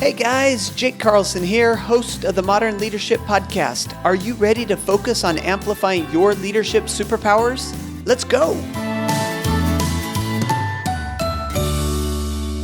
Hey guys, Jake Carlson here, host of the Modern Leadership Podcast. Are you ready to focus on amplifying your leadership superpowers? Let's go!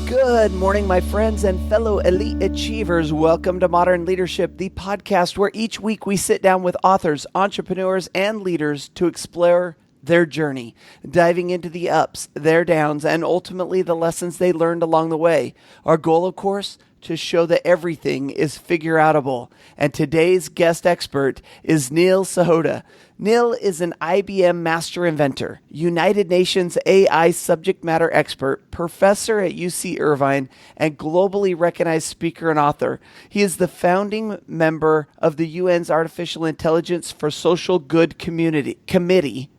Good morning, my friends and fellow elite achievers. Welcome to Modern Leadership, the podcast where each week we sit down with authors, entrepreneurs, and leaders to explore their journey, diving into the ups, their downs, and ultimately the lessons they learned along the way. Our goal, of course, to show that everything is figure-outable. And today's guest expert is Neil Sahota. Neil is an IBM Master Inventor, United Nations AI subject matter expert, professor at UC Irvine, and globally recognized speaker and author. He is the founding member of the UN's Artificial Intelligence for Social Good Committee.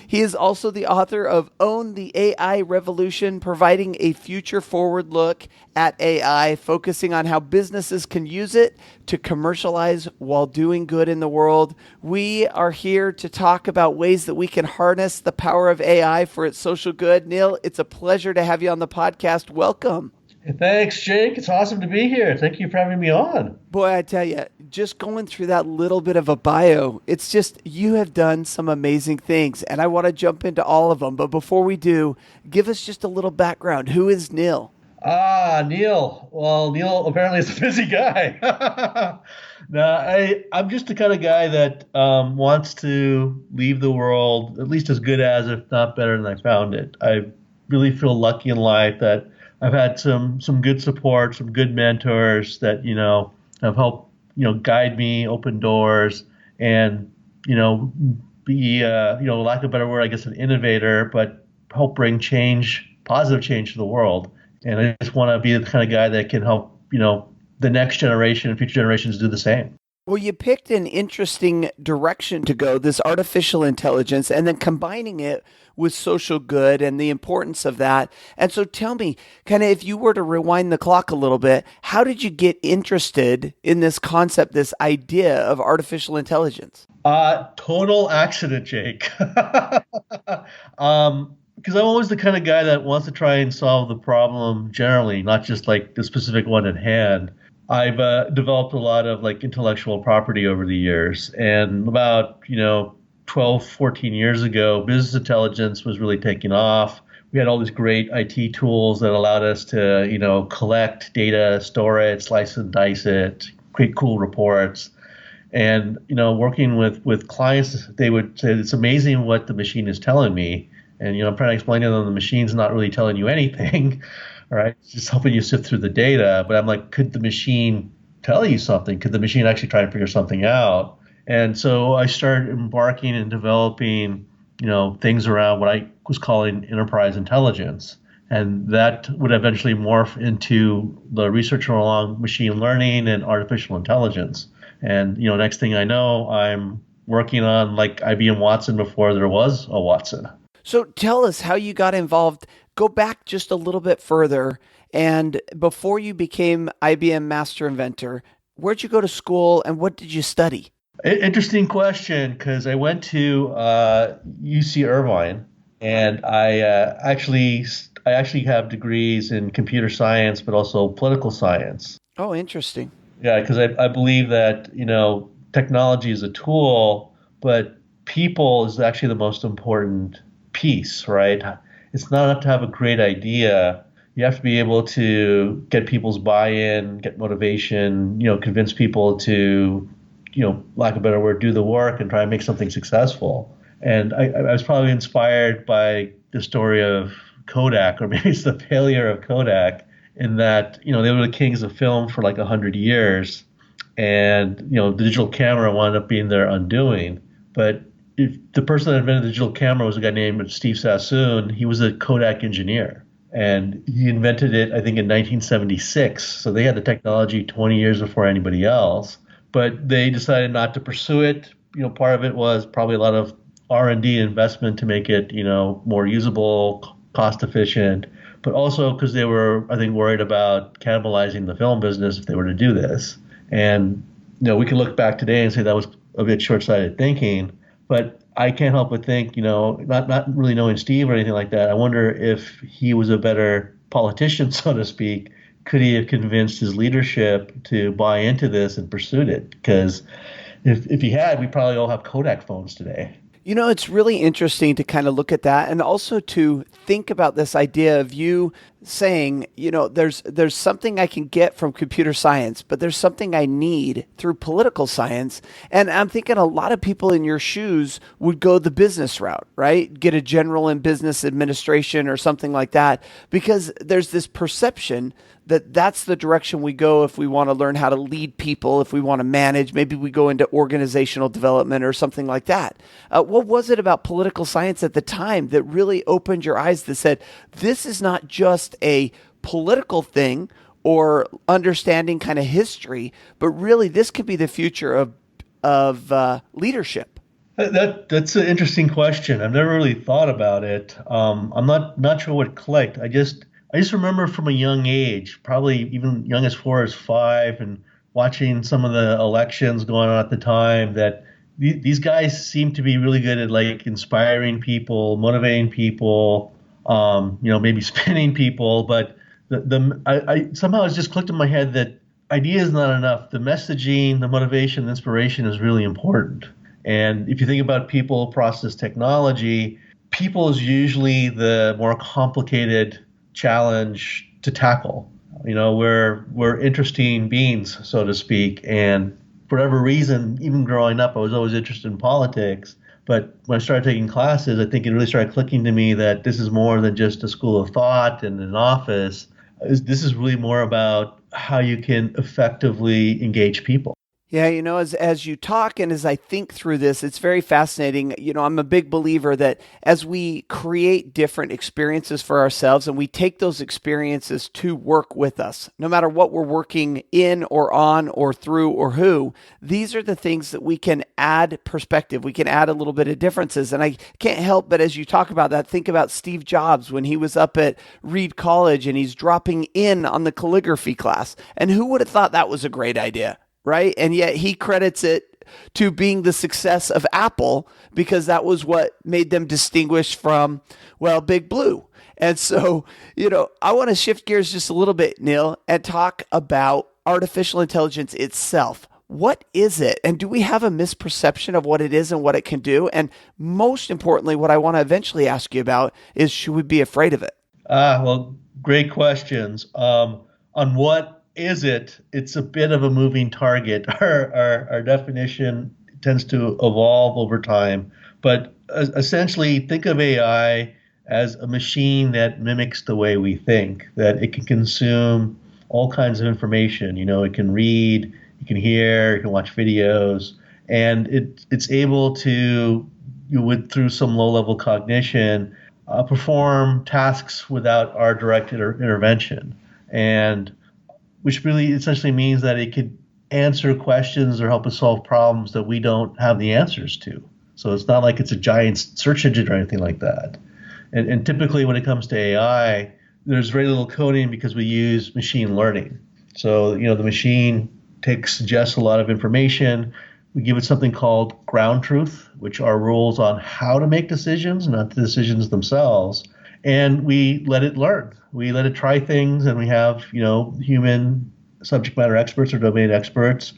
He is also the author of Own the A.I. Revolution, providing a future-forward look at AI, focusing on how businesses can use it to commercialize while doing good in the world. We are here to talk about ways that we can harness the power of AI for its social good. Neil, it's a pleasure to have you on the podcast. Welcome. Thanks, Jake. It's awesome to be here. Thank you for having me on. Boy, I tell you, just going through that little bit of a bio, it's just you have done some amazing things, and I want to jump into all of them. But before we do, give us just a little background. Who is Neil? Neil. Well, Neil apparently is a busy guy. I'm just the kind of guy that wants to leave the world at least as good as, if not better than I found it. I really feel lucky in life that I've had some good support, some good mentors that, have helped, guide me, open doors, and, be, lack of a better word, I guess, an innovator, but help bring positive change to the world. And I just want to be the kind of guy that can help, the next generation and future generations do the same. Well, you picked an interesting direction to go, this artificial intelligence, and then combining it with social good and the importance of that. And so tell me, kind of if you were to rewind the clock a little bit, how did you get interested in this concept, this idea of artificial intelligence? Total accident, Jake. Because I'm always the kind of guy that wants to try and solve the problem generally, not just like the specific one at hand. I've developed a lot of intellectual property over the years, and about 12, 14 years ago, business intelligence was really taking off. We had all these great IT tools that allowed us to collect data, store it, slice and dice it, create cool reports. And working with clients, they would say it's amazing what the machine is telling me, and I'm trying to explain to them the machine's not really telling you anything. All right, it's just helping you sift through the data. But I'm like, could the machine tell you something? Could the machine actually try and figure something out? And so I started embarking and developing, things around what I was calling enterprise intelligence. And that would eventually morph into the research along machine learning and artificial intelligence. And, next thing I know, I'm working on IBM Watson before there was a Watson. So tell us how you got involved. Go back just a little bit further. And before you became IBM Master Inventor, where'd you go to school and what did you study? Interesting question, because I went to UC Irvine, and I actually have degrees in computer science, but also political science. Oh, interesting. Yeah, because I believe that technology is a tool, but people is actually the most important piece, right? It's not enough to have a great idea. You have to be able to get people's buy-in, get motivation, convince people to, lack of a better word, do the work and try and make something successful. And I was probably inspired by the story of Kodak, or maybe it's the failure of Kodak, in that, they were the kings of film for 100 years. And, the digital camera wound up being their undoing. But if the person that invented the digital camera was a guy named Steve Sassoon, he was a Kodak engineer. And he invented it, I think, in 1976. So they had the technology 20 years before anybody else. But they decided not to pursue it. Part of it was probably a lot of R&D investment to make it, more usable, cost efficient. But also because they were, I think, worried about cannibalizing the film business if they were to do this. And, we can look back today and say that was a bit short-sighted thinking. But I can't help but think, not really knowing Steve or anything like that, I wonder if he was a better politician, so to speak, could he have convinced his leadership to buy into this and pursued it? Because if he had, we probably all have Kodak phones today. You know, it's really interesting to kind of look at that and also to think about this idea of you saying, there's something I can get from computer science, but there's something I need through political science. And I'm thinking a lot of people in your shoes would go the business route, right? Get a general in business administration or something like that, because there's this perception that that's the direction we go if we want to learn how to lead people, if we want to manage. Maybe we go into organizational development or something like that. What was it about political science at the time that really opened your eyes that said, this is not just a political thing or understanding kind of history, but really this could be the future of leadership? That's an interesting question. I've never really thought about it. I'm not sure what clicked. I just remember from a young age, probably even young as 4 or 5, and watching some of the elections going on at the time, that these guys seem to be really good at like inspiring people, motivating people, maybe spinning people. But I somehow it's just clicked in my head that idea is not enough. The messaging, the motivation, the inspiration is really important. And if you think about people, process, technology, people is usually the more complicated challenge to tackle. We're interesting beings, so to speak. And for whatever reason, even growing up, I was always interested in politics. But when I started taking classes, I think it really started clicking to me that this is more than just a school of thought and an office. This is really more about how you can effectively engage people. Yeah, as you talk and as I think through this, it's very fascinating. I'm a big believer that as we create different experiences for ourselves and we take those experiences to work with us, no matter what we're working in or on or through or who, these are the things that we can add perspective. We can add a little bit of differences. And I can't help but as you talk about that, think about Steve Jobs when he was up at Reed College and he's dropping in on the calligraphy class. And who would have thought that was a great idea? Right. And yet he credits it to being the success of Apple because that was what made them distinguish from, Big Blue. And so, I want to shift gears just a little bit, Neil, and talk about artificial intelligence itself. What is it? And do we have a misperception of what it is and what it can do? And most importantly, what I want to eventually ask you about is, should we be afraid of it? Well, great questions. On what is it? It's a bit of a moving target. Our definition tends to evolve over time. But essentially, think of AI as a machine that mimics the way we think, that it can consume all kinds of information. It can read, you can hear, you can watch videos, and it's able to, through some low-level cognition, perform tasks without our direct intervention. And which really essentially means that it could answer questions or help us solve problems that we don't have the answers to. So it's not like it's a giant search engine or anything like that. And typically when it comes to AI, there's very little coding because we use machine learning. So, the machine suggests a lot of information. We give it something called ground truth, which are rules on how to make decisions, not the decisions themselves. And we let it learn. We let it try things, and we have, human subject matter experts or domain experts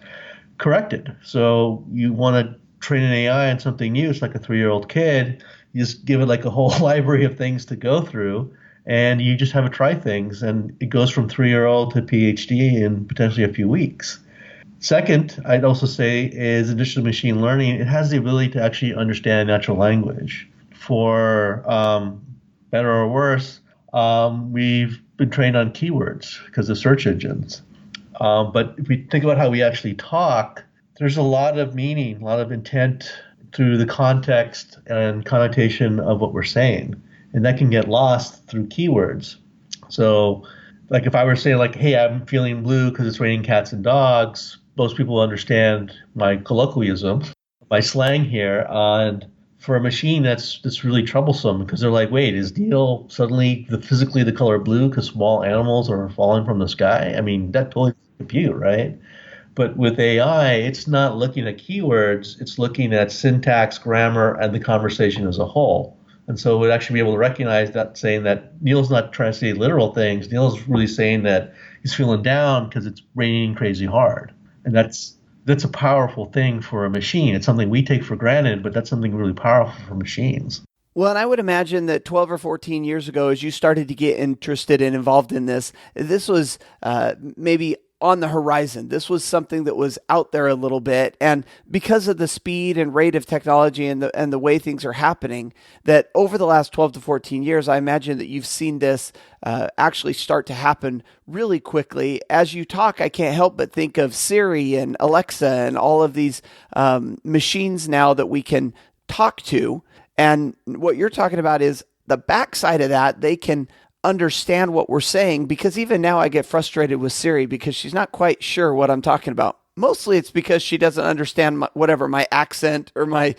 correct it. So you want to train an AI on something new. It's like a 3-year-old kid. You just give it like a whole library of things to go through, and you just have it try things. And it goes from 3-year-old to PhD in potentially a few weeks. Second, I'd also say is in addition to machine learning, it has the ability to actually understand natural language. For better or worse, we've been trained on keywords because of search engines. But if we think about how we actually talk, there's a lot of meaning, a lot of intent through the context and connotation of what we're saying. And that can get lost through keywords. So like if I were saying like, hey, I'm feeling blue because it's raining cats and dogs, most people understand my colloquialism, my slang here. And for a machine, that's really troublesome because they're like, wait, is Neil suddenly physically the color blue because small animals are falling from the sky? I mean, that totally compute, right? But with AI, it's not looking at keywords. It's looking at syntax, grammar, and the conversation as a whole. And so we'd actually be able to recognize that, saying that Neil's not trying to say literal things. Neil's really saying that he's feeling down because it's raining crazy hard. And that's a powerful thing for a machine. It's something we take for granted, but that's something really powerful for machines. Well, and I would imagine that 12 or 14 years ago, as you started to get interested and involved in this was maybe on the horizon. This was something that was out there a little bit. And because of the speed and rate of technology and the way things are happening, that over the last 12 to 14 years, I imagine that you've seen this actually start to happen really quickly. As you talk, I can't help but think of Siri and Alexa and all of these machines now that we can talk to. And what you're talking about is the backside of that. They can understand what we're saying, because even now I get frustrated with Siri because she's not quite sure what I'm talking about. Mostly it's because she doesn't understand my accent or my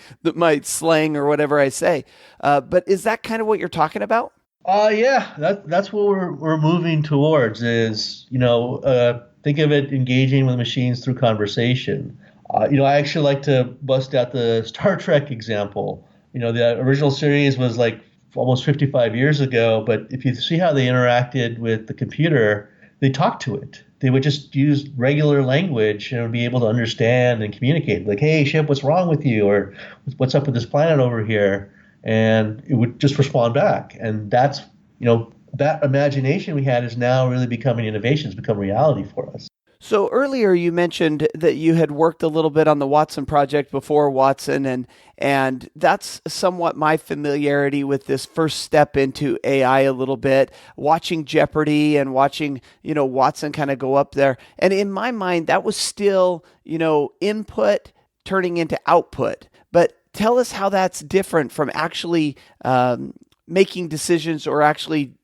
slang or whatever I say. But is that kind of what you're talking about? Yeah, that's what we're moving towards is, think of it engaging with machines through conversation. I actually like to bust out the Star Trek example. The original series was like almost 55 years ago, but if you see how they interacted with the computer, they talked to it. They would just use regular language and would be able to understand and communicate. Like, hey, ship, what's wrong with you? Or what's up with this planet over here? And it would just respond back. And that's, that imagination we had is now really becoming innovation. It's become reality for us. So earlier you mentioned that you had worked a little bit on the Watson project before Watson, and that's somewhat my familiarity with this first step into AI a little bit, watching Jeopardy and watching, Watson kind of go up there. And in my mind, that was still, input turning into output. But tell us how that's different from actually making decisions or actually,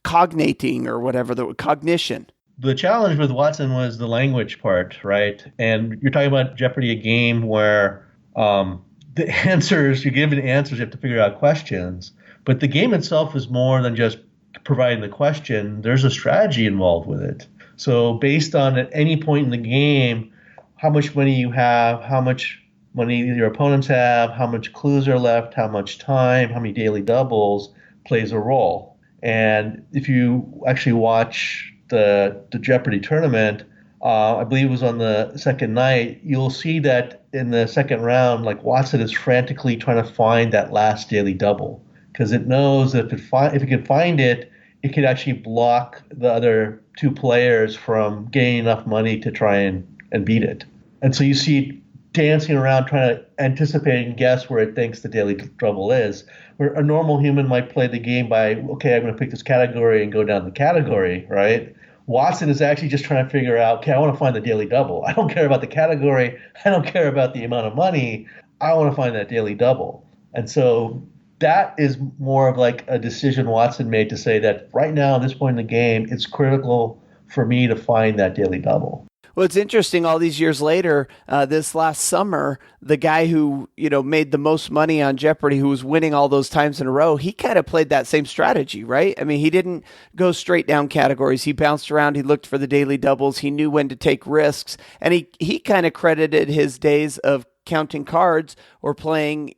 cognating or whatever, the cognition. The challenge with Watson was the language part, right? And you're talking about Jeopardy, a game where the answers, you're given answers, you have to figure out questions. But the game itself is more than just providing the question. There's a strategy involved with it. So based on at any point in the game, how much money you have, how much money your opponents have, how much clues are left, how much time, how many daily doubles plays a role. And if you actually watch the Jeopardy tournament, I believe it was on the second night, you'll see that in the second round, like Watson is frantically trying to find that last daily double because it knows that if it can find it, it could actually block the other two players from gaining enough money to try and beat it. And so you see it dancing around trying to anticipate and guess where it thinks the daily double is. Where a normal human might play the game by, okay, I'm going to pick this category and go down the category, right? Watson is actually just trying to figure out, okay, I want to find the daily double. I don't care about the category. I don't care about the amount of money. I want to find that daily double. And so that is more of like a decision Watson made to say that right now, at this point in the game, it's critical for me to find that daily double. Well, it's interesting. All these years later, this last summer, the guy who made the most money on Jeopardy, who was winning all those times in a row, he kind of played that same strategy, right? I mean, he didn't go straight down categories. He bounced around. He looked for the daily doubles. He knew when to take risks, and he kind of credited his days of counting cards or playing,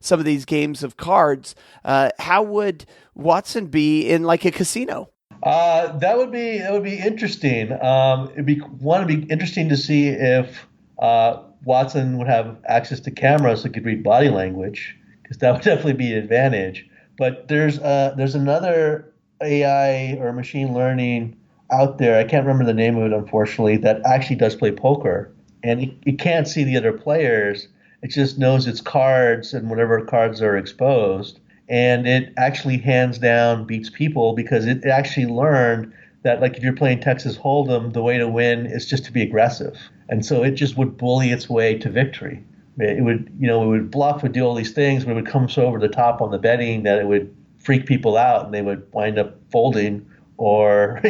some of these games of cards. How would Watson be in like a casino? That would be interesting. It'd be interesting to see if Watson would have access to cameras so he could read body language, because that would definitely be an advantage. But there's another AI or machine learning out there. I can't remember the name of it, unfortunately, that actually does play poker, and it can't see the other players. It just knows its cards and whatever cards are exposed. And it actually hands down beats people because it actually learned that, like, if you're playing Texas Hold'em, the way to win is just to be aggressive. And so it just would bully its way to victory. It would bluff, would do all these things, but it would come so over the top on the betting that it would freak people out and they would wind up folding or,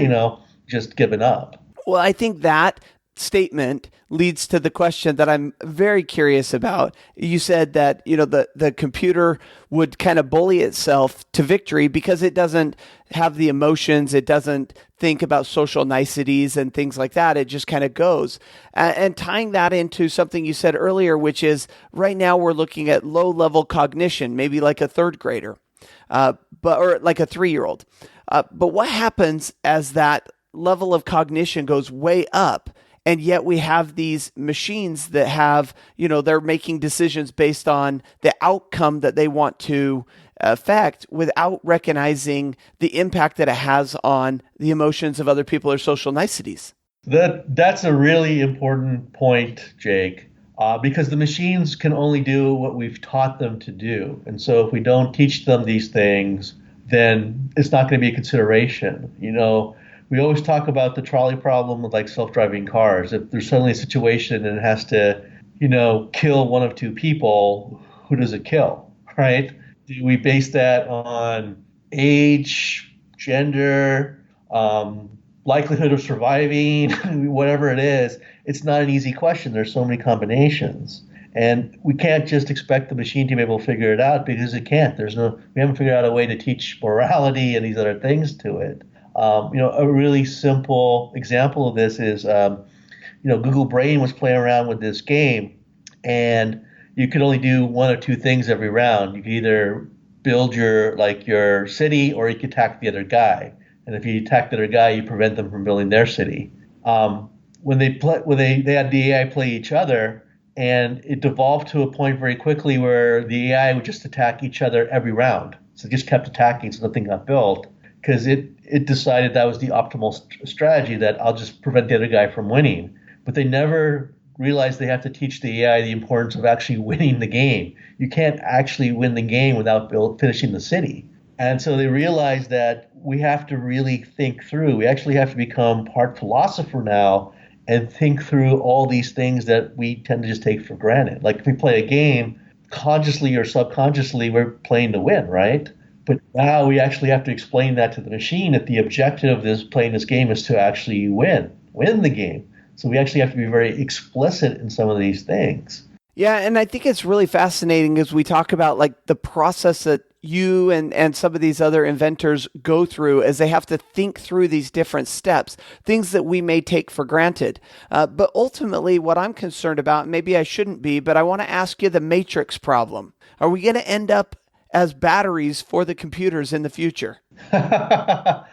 just giving up. Well, I think that statement leads to the question that I'm very curious about. You said that, the computer would kind of bully itself to victory because it doesn't have the emotions. It doesn't think about social niceties and things like that. It just kind of goes. And tying that into something you said earlier, which is right now we're looking at low level cognition, maybe like a third grader. or like a 3-year-old. But what happens as that level of cognition goes way up? And yet we have these machines that have, they're making decisions based on the outcome that they want to affect without recognizing the impact that it has on the emotions of other people or social niceties. That's a really important point, Jake, because the machines can only do what we've taught them to do. And so if we don't teach them these things, then it's not going to be a consideration. We always talk about the trolley problem with like self-driving cars. If there's suddenly a situation and it has to, kill one of two people, who does it kill, right? Do we base that on age, gender, likelihood of surviving, whatever it is? It's not an easy question. There's so many combinations. And we can't just expect the machine to be able to figure it out because it can't. We haven't figured out a way to teach morality and these other things to it. A really simple example of this is, Google Brain was playing around with this game, and you could only do one or two things every round. You could either build your city, or you could attack the other guy. And if you attack the other guy, you prevent them from building their city. When they had the AI play each other, and it devolved to a point very quickly where the AI would just attack each other every round. So it just kept attacking, so nothing got built. Because it decided that was the optimal strategy, that I'll just prevent the other guy from winning. But they never realized they have to teach the AI the importance of actually winning the game. You can't actually win the game without finishing the city. And so they realized that we have to really think through. We actually have to become part philosopher now and think through all these things that we tend to just take for granted. Like if we play a game, consciously or subconsciously, we're playing to win, right? But now we actually have to explain that to the machine, that the objective of playing this game is to actually win the game. So we actually have to be very explicit in some of these things. Yeah, and I think it's really fascinating as we talk about like the process that you and some of these other inventors go through as they have to think through these different steps, things that we may take for granted. But ultimately, what I'm concerned about, maybe I shouldn't be, but I want to ask you the matrix problem. Are we going to end up as batteries for the computers in the future? I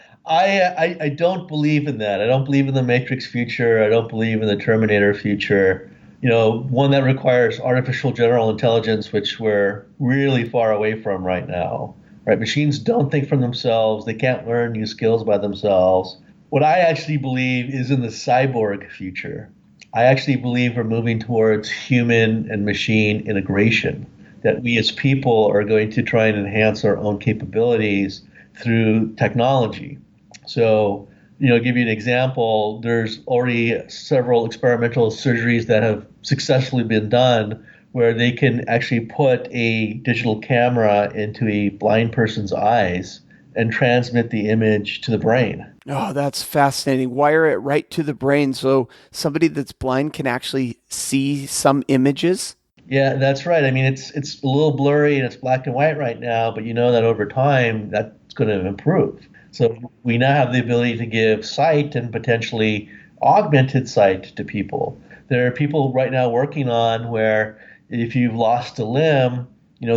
don't believe in that. I don't believe in the Matrix future. I don't believe in the Terminator future. One that requires artificial general intelligence, which we're really far away from right now. Right? Machines don't think for themselves. They can't learn new skills by themselves. What I actually believe is in the cyborg future. I actually believe we're moving towards human and machine integration, that we as people are going to try and enhance our own capabilities through technology. So, give you an example, there's already several experimental surgeries that have successfully been done where they can actually put a digital camera into a blind person's eyes and transmit the image to the brain. Oh, that's fascinating. Wire it right to the brain so somebody that's blind can actually see some images? Yeah, that's right. I mean, it's a little blurry and it's black and white right now, but that over time that's going to improve. So we now have the ability to give sight and potentially augmented sight to people. There are people right now working on where if you've lost a limb,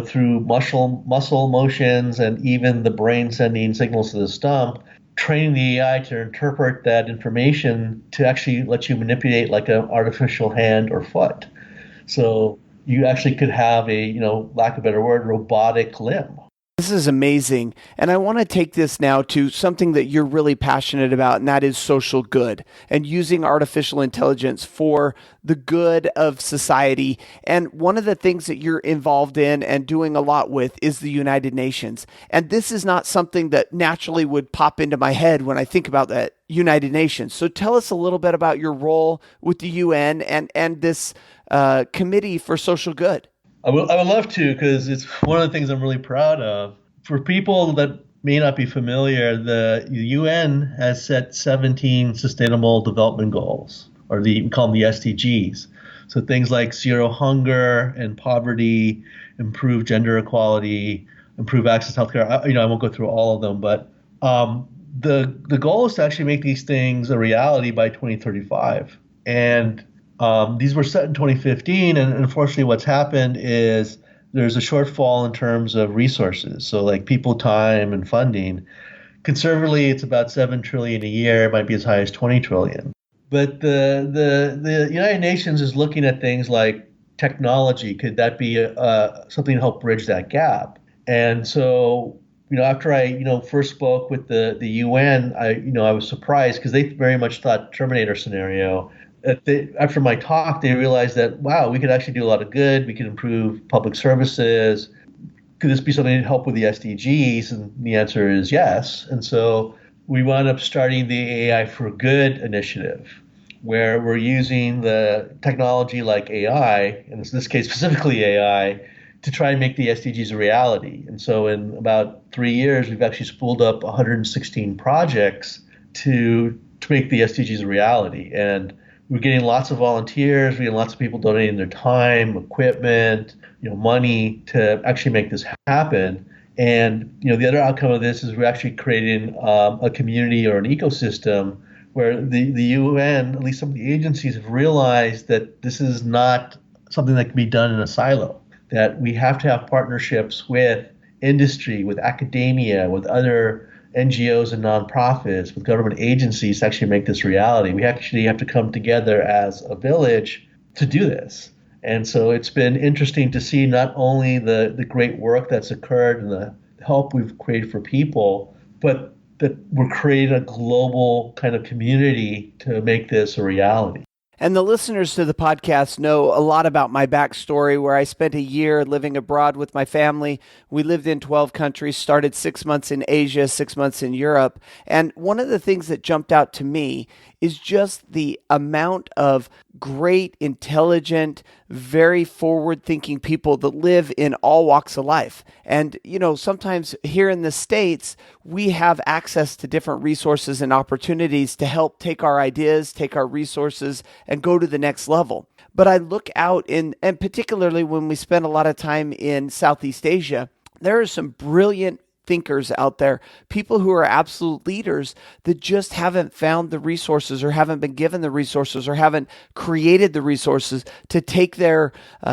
through muscle motions and even the brain sending signals to the stump, training the AI to interpret that information to actually let you manipulate like an artificial hand or foot. So you actually could have a, lack of a better word, robotic limb. This is amazing. And I want to take this now to something that you're really passionate about, and that is social good and using artificial intelligence for the good of society. And one of the things that you're involved in and doing a lot with is the United Nations. And this is not something that naturally would pop into my head when I think about that United Nations. So tell us a little bit about your role with the UN and this Committee for Social Good. I would love to, because it's one of the things I'm really proud of. For people that may not be familiar, the UN has set 17 Sustainable Development Goals, or we call them the SDGs. So things like zero hunger and poverty, improve gender equality, improve access to healthcare. I won't go through all of them, but the goal is to actually make these things a reality by 2035. And these were set in 2015, and unfortunately what's happened is there's a shortfall in terms of resources. So like people, time, and funding. Conservatively, it's about 7 trillion a year. It might be as high as 20 trillion. But the United Nations is looking at things like technology. Could that be something to help bridge that gap? And so, after I, first spoke with the UN, I was surprised because they very much thought Terminator scenario. After my talk, they realized that, wow, we could actually do a lot of good. We could improve public services. Could this be something to help with the SDGs? And the answer is yes. And so we wound up starting the AI for Good initiative, where we're using the technology like AI, and in this case specifically AI, to try and make the SDGs a reality. And so in about 3 years, we've actually spooled up 116 projects to make the SDGs a reality. And we're getting lots of volunteers, we're getting lots of people donating their time, equipment, money to actually make this happen. And the other outcome of this is we're actually creating a community or an ecosystem where the UN, at least some of the agencies, have realized that this is not something that can be done in a silo, that we have to have partnerships with industry, with academia, with other NGOs and nonprofits, with government agencies to actually make this reality. We actually have to come together as a village to do this. And so it's been interesting to see not only the great work that's occurred and the help we've created for people, but that we're creating a global kind of community to make this a reality. And the listeners to the podcast know a lot about my backstory, where I spent a year living abroad with my family. We lived in 12 countries, started 6 months in Asia, 6 months in Europe. And one of the things that jumped out to me is just the amount of great, intelligent, very forward-thinking people that live in all walks of life. And, sometimes here in the States, we have access to different resources and opportunities to help take our ideas, take our resources, and go to the next level. But I look out and particularly when we spend a lot of time in Southeast Asia, there are some brilliant thinkers out there, people who are absolute leaders that just haven't found the resources or haven't been given the resources or haven't created the resources to take their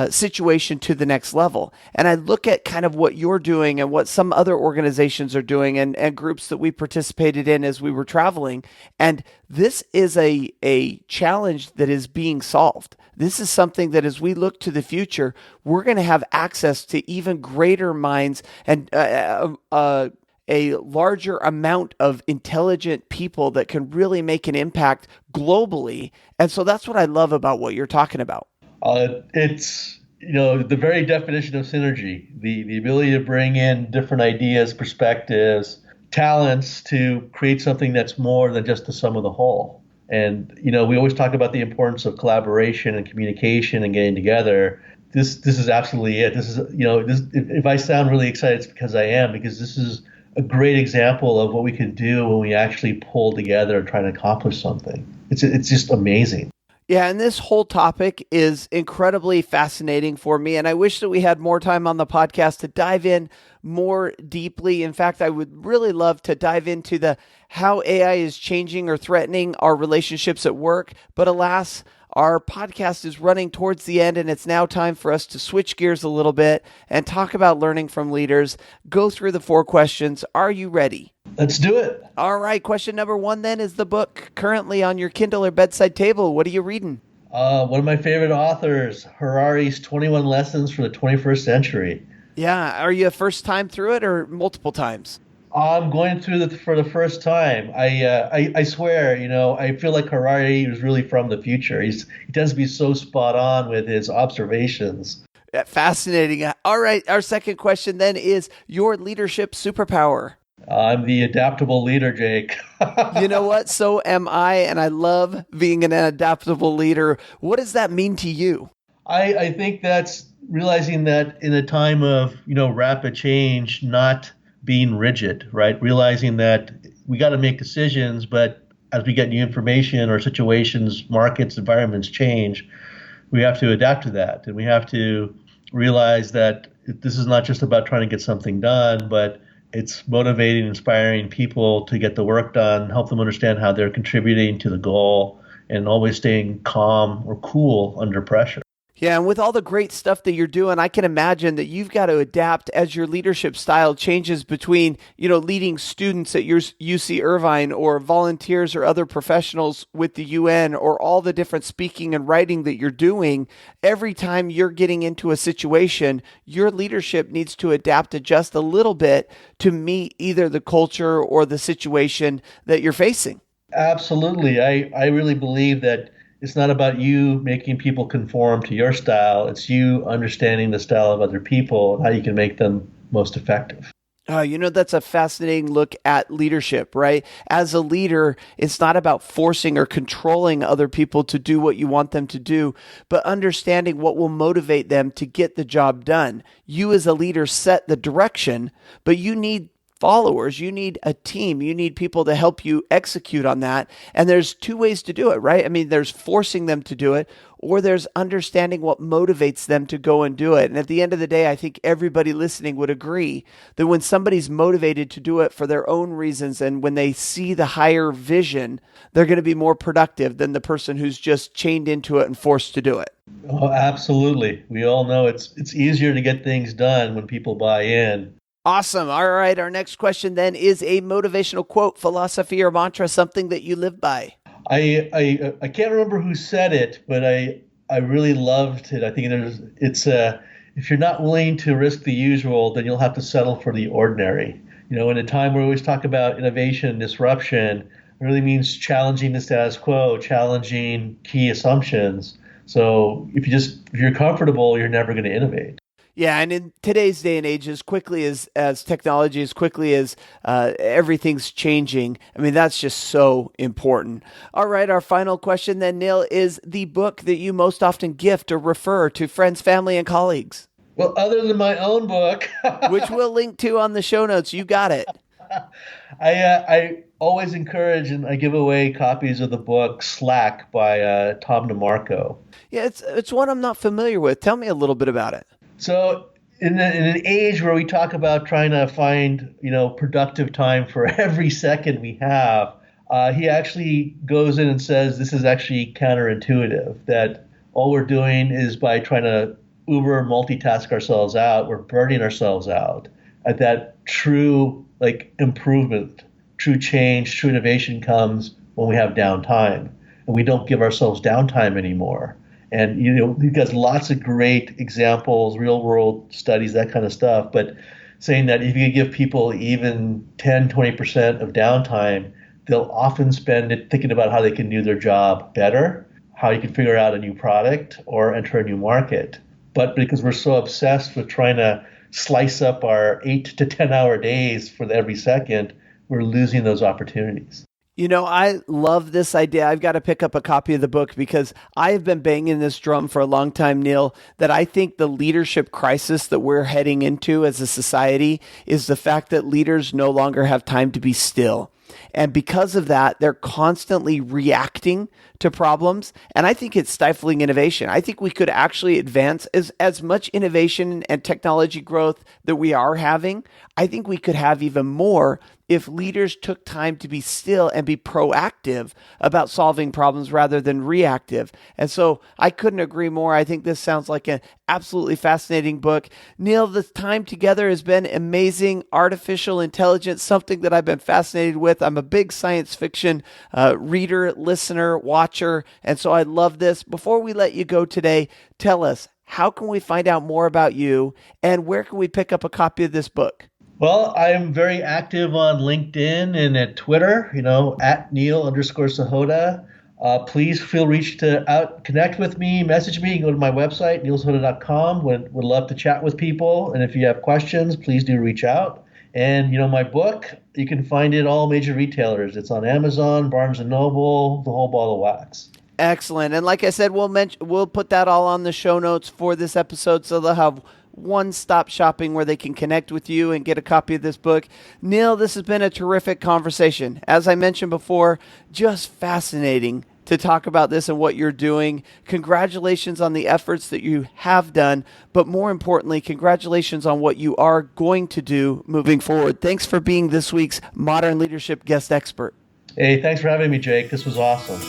situation to the next level. And I look at kind of what you're doing and what some other organizations are doing and groups that we participated in as we were traveling. And this is a challenge that is being solved. This is something that as we look to the future, we're going to have access to even greater minds and a larger amount of intelligent people that can really make an impact globally. And so that's what I love about what you're talking about. It's the very definition of synergy, the ability to bring in different ideas, perspectives, talents to create something that's more than just the sum of the whole. And, we always talk about the importance of collaboration and communication and getting together. This is absolutely it. This is, if I sound really excited, it's because I am, because this is a great example of what we can do when we actually pull together and try to accomplish something. It's just amazing. Yeah, and this whole topic is incredibly fascinating for me, and I wish that we had more time on the podcast to dive in more deeply. In fact, I would really love to dive into the how AI is changing or threatening our relationships at work, but alas, our podcast is running towards the end, and it's now time for us to switch gears a little bit and talk about learning from leaders. Go through the 4 questions. Are you ready? Let's do it. All right. Question number 1 then is the book currently on your Kindle or bedside table. What are you reading? One of my favorite authors, Harari's 21 Lessons for the 21st Century. Yeah. Are you a first time through it or multiple times? I'm going through it for the first time. I swear, I feel like Harari was really from the future. He tends to be so spot on with his observations. Yeah, fascinating. All right. Our second question then is your leadership superpower. I'm the adaptable leader, Jake. You know what? So am I, and I love being an adaptable leader. What does that mean to you? I think that's realizing that in a time of, rapid change, not being rigid, right? Realizing that we got to make decisions, but as we get new information or situations, markets, environments change, we have to adapt to that. And we have to realize that this is not just about trying to get something done, but it's motivating, inspiring people to get the work done, help them understand how they're contributing to the goal, and always staying calm or cool under pressure. Yeah, and with all the great stuff that you're doing, I can imagine that you've got to adapt as your leadership style changes between, leading students at your UC Irvine or volunteers or other professionals with the UN or all the different speaking and writing that you're doing. Every time you're getting into a situation, your leadership needs to adapt, adjust a little bit to meet either the culture or the situation that you're facing. Absolutely. I really believe that it's not about you making people conform to your style. It's you understanding the style of other people and how you can make them most effective. That's a fascinating look at leadership, right? As a leader, it's not about forcing or controlling other people to do what you want them to do, but understanding what will motivate them to get the job done. You as a leader set the direction, but you need followers, you need a team, you need people to help you execute on that. And there's two ways to do it, right? I mean, there's forcing them to do it, or there's understanding what motivates them to go and do it. And at the end of the day, I think everybody listening would agree that when somebody's motivated to do it for their own reasons and when they see the higher vision, they're going to be more productive than the person who's just chained into it and forced to do it. Oh, absolutely. We all know it's easier to get things done when people buy in. Awesome. All right. Our next question then is a motivational quote, philosophy, or mantra, something that you live by. I can't remember who said it, but I really loved it. I think it's if you're not willing to risk the usual, then you'll have to settle for the ordinary. In a time where we always talk about innovation and disruption, it really means challenging the status quo, challenging key assumptions. So if you're comfortable, you're never going to innovate. Yeah, and in today's day and age, as quickly as technology, as quickly as everything's changing, I mean, that's just so important. All right, our final question then, Neil, is the book that you most often gift or refer to friends, family, and colleagues? Well, other than my own book. Which we'll link to on the show notes. You got it. I always encourage and I give away copies of the book Slack by Tom DeMarco. Yeah, it's one I'm not familiar with. Tell me a little bit about it. So in an age where we talk about trying to find, productive time for every second we have, he actually goes in and says this is actually counterintuitive, that all we're doing is by trying to uber multitask ourselves out, we're burning ourselves out. At that true improvement, true change, true innovation comes when we have downtime, and we don't give ourselves downtime anymore. And, he got lots of great examples, real world studies, that kind of stuff. But saying that if you give people even 10, 20% of downtime, they'll often spend it thinking about how they can do their job better, how you can figure out a new product or enter a new market. But because we're so obsessed with trying to slice up our 8 to 10 hour days for every second, we're losing those opportunities. I love this idea. I've got to pick up a copy of the book because I have been banging this drum for a long time, Neil, that I think the leadership crisis that we're heading into as a society is the fact that leaders no longer have time to be still. And because of that, they're constantly reacting to problems. And I think it's stifling innovation. I think we could actually advance as much innovation and technology growth that we are having. I think we could have even more if leaders took time to be still and be proactive about solving problems rather than reactive. And so I couldn't agree more. I think this sounds like an absolutely fascinating book. Neil, the time together has been amazing. Artificial intelligence, something that I've been fascinated with. I'm a big science fiction reader, listener, watcher, and so I love this. Before we let you go today, tell us, how can we find out more about you and where can we pick up a copy of this book? Well, I am very active on LinkedIn and at Twitter, at Neil_Sahota. Please feel free to connect with me, message me, go to my website, neilsahota.com. Would love to chat with people. And if you have questions, please do reach out. And, my book, you can find it all major retailers. It's on Amazon, Barnes & Noble, the whole ball of wax. Excellent. And like I said, we'll put that all on the show notes for this episode so they'll have one-stop shopping where they can connect with you and get a copy of this book. Neil, this has been a terrific conversation. As I mentioned before, just fascinating to talk about this and what you're doing. Congratulations on the efforts that you have done, but more importantly, congratulations on what you are going to do moving forward. Thanks for being this week's Modern Leadership Guest Expert. Hey, thanks for having me, Jake. This was awesome.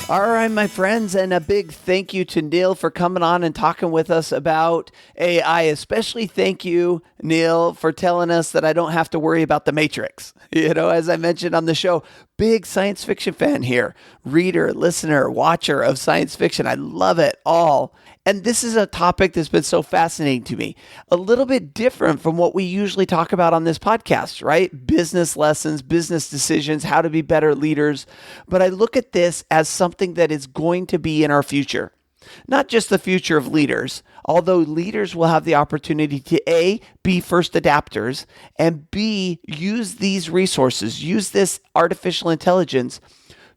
All right, my friends, and a big thank you to Neil for coming on and talking with us about AI. Especially thank you, Neil, for telling us that I don't have to worry about the Matrix. As I mentioned on the show, big science fiction fan here, reader, listener, watcher of science fiction. I love it all. And this is a topic that's been so fascinating to me. A little bit different from what we usually talk about on this podcast, right? Business lessons, business decisions, how to be better leaders. But I look at this as something that is going to be in our future. Not just the future of leaders, although leaders will have the opportunity to A, be first adapters, and B, use these resources, use this artificial intelligence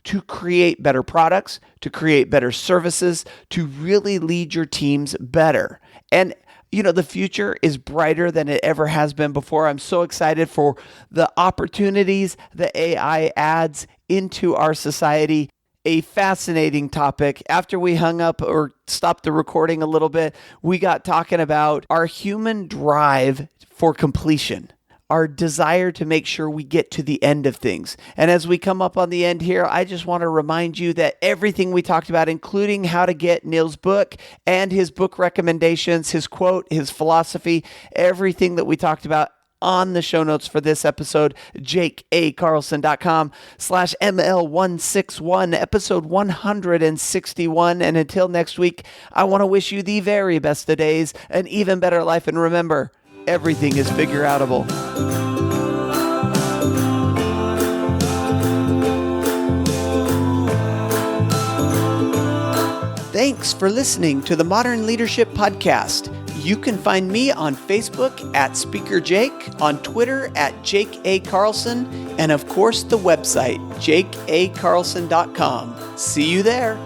to create better products, to create better services, to really lead your teams better. And the future is brighter than it ever has been before. I'm so excited for the opportunities that AI adds into our society. A fascinating topic. After we hung up or stopped the recording a little bit, we got talking about our human drive for completion, our desire to make sure we get to the end of things. And as we come up on the end here, I just want to remind you that everything we talked about, including how to get Neil's book and his book recommendations, his quote, his philosophy, everything that we talked about on the show notes for this episode, jakeacarlson.com/ML161, episode 161. And until next week, I want to wish you the very best of days, an even better life. And remember, everything is figure-outable. Thanks for listening to the Modern Leadership Podcast. You can find me on Facebook at Speaker Jake, on Twitter at Jake A. Carlson, and of course the website, jakeacarlson.com. See you there.